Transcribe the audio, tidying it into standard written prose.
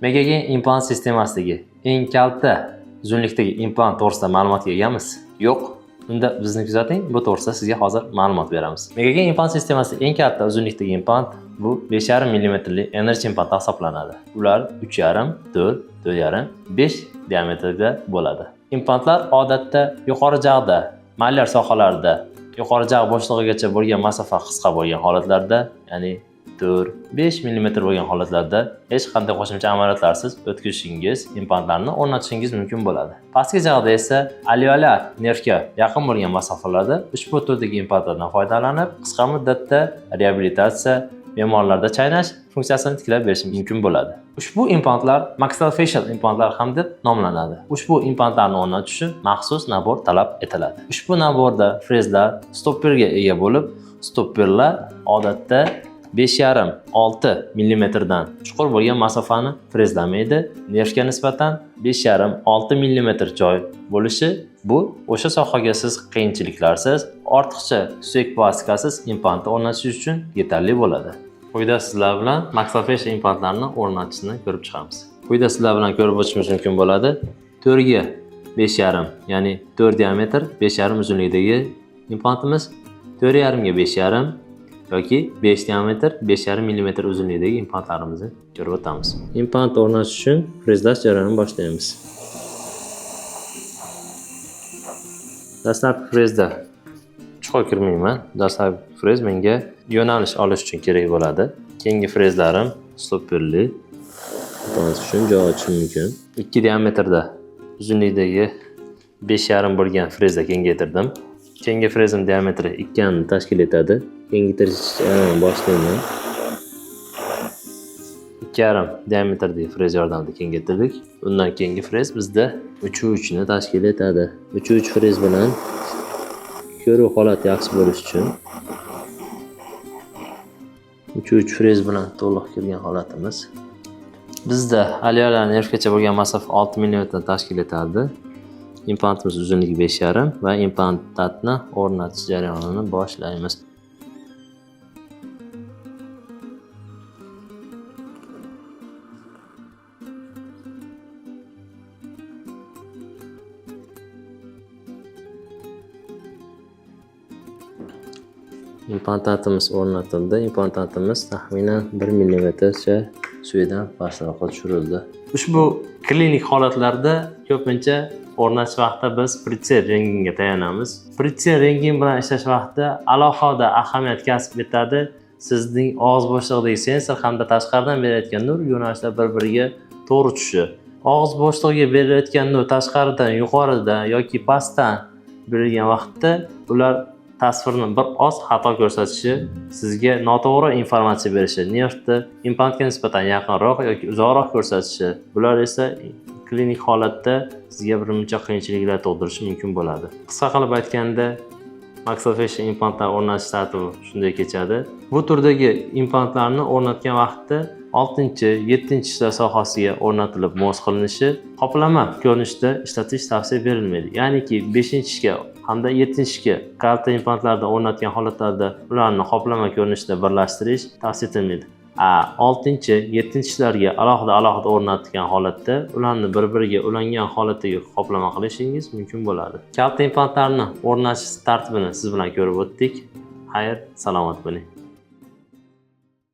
Megagen implant sistemasidagi eng kalta uzunlikdagi implant to'g'risida ma'lumotga egamiz? Yo'q. Unda bizni kuzating, bu to'g'risida sizga hozir ma'lumot beramiz. Megagen implant sistemasi eng kalta uzunlikdagi implant bu 5,5 mm li energy implant hisoblanadi. Ular 3,5, 4, 4,5, 5 diametrda bo'ladi. Implantlar odatda yuqori jag'da, malyar sohalarida yuqori jag' bo'shlig'igacha bo'lgan masofa qisqa bo'lgan holatlarda, ya'ni 4-5 mm bo'lgan holatlarda hech qanday qo'shimcha amaliyotlarsiz o'tkazishingiz, implantlarni o'rnatishingiz mumkin bo'ladi. Pastki jag'da esa alveolyar nervga yaqin bo'lgan masofalarda ushbu turdagi implantlardan foydalanib, qisqa muddatda reabilitatsiya, bemorlarda chaynash funksiyasini tiklab berish mumkin bo'ladi. Ushbu implantlar maxillofacial implantlar ham deb nomlanadi. Ushbu implantlarni o'rnatish uchun maxsus nabor talab etiladi. Ushbu naborda frezlar stopperga ega bo'lib, stopperlar odatda 5,5-6 mm dan chuqur bo'lgan masofani frezlamaydi. Nervga nisbatan 5,5-6 mm joy bo'lishi bu o'sha sohaga siz qiyinchiliklarsiz, ortiqcha suyak plastikasiz implantni o'rnatish uchun yetarli bo'ladi. Quyida sizlar bilan maxillofacial implantlarni o'rnatishni ko'rib chiqamiz. Quyida sizlar bilan ko'rib o'tishimiz mumkin bo'ladi. 4 ga 5,5, ya'ni 4 diametr 5,5 uzunlikdagi implantimiz, 4,5 ga 5,5 yoki 5 diametr 5,5 mm uzunlikdagi implantlarimizni ko'rib o'tamiz. Implant o'rnatish uchun frezlash jarayonini boshlaymiz. Dastlabki frezda chuqur kirmayman. Dastlabki frez menga yo'nalish olish uchun kerak bo'ladi. Keyingi frezlarim stopperli implant uchun joy ochish mumkin. 2 diametrda uzunlikdagi 5,5 bo'lgan frezda kengaytirdim. Keyingi frezim diametri 2 ni tashkil etadi. Kengaytirish jarayonini boshlayman. 2,5 diametrdagi frez yordamida kengaytirdik. Undan keyingi frez bizda 3,3 ni tashkil etadi. 3,3 frez bilan ko'ruv holati yaxshi bo'lishi uchun 3,3 frez bilan to'liq kirgan holatimiz. Bizda alveolyar nervgacha bo'lgan masofa 6 mm tashkil etadi. Implantimiz uzunligi 5,5 va implantni o'rnatish jarayonini boshlaymiz. Implantimiz o'rnatildi. Implantimiz taxminan 1 mm suyadan pastroqqa tushirildi. Ushbu klinik holatlarda ko'pincha o'rnatish vaqtida biz pritser rentgenga tayanamiz. Pritser rentgen bilan ishlash vaqtida alohida ahamiyat kasb etadi. Sizning og'iz bo'shlig'idagi sensor hamda tashqaridan berayotgan nur yo'nalishlar bir-biriga to'g'ri tushishi. Og'iz bo'shlig'iga berilayotgan nur tashqaridan, yuqoridan yoki pastdan berilgan vaqtda ular tasvirni bir oz xato ko'rsatishi, sizga noto'g'ri informatsiya berishi, nervni implantga nisbatan yaqinroq yoki uzoqroq ko'rsatishi, bular esa klinik holatda sizga birmuncha qiyinchiliklar tug'dirishi mumkin bo'ladi. Qisqa qilib aytganda, maxillofacial implantlar o'rnatish tartibi shunday kechadi. Bu turdagi implantlarni o'rnatgan vaqtda 6-7 tishlar sohasiga o'rnatilib mos qilinishi, qoplama ko'rinishda ishlatish tavsiya berilmaydi. Ya'niki 5-tishga hamda 7-tishga kalta implantlarda o'rnatgan holatlarda ularni qoplama ko'rinishda birlashtirish tavsiya etilmaydi. 6-7-tishlarga alohida o'rnatgan holatda ularni bir-biriga ulangan holatdagi qoplama qilishingiz mumkin bo'ladi. Kalta implantlarni o'rnatish tartibini siz bilan ko'rib o'tdik. Xayr, salomat bo'ling.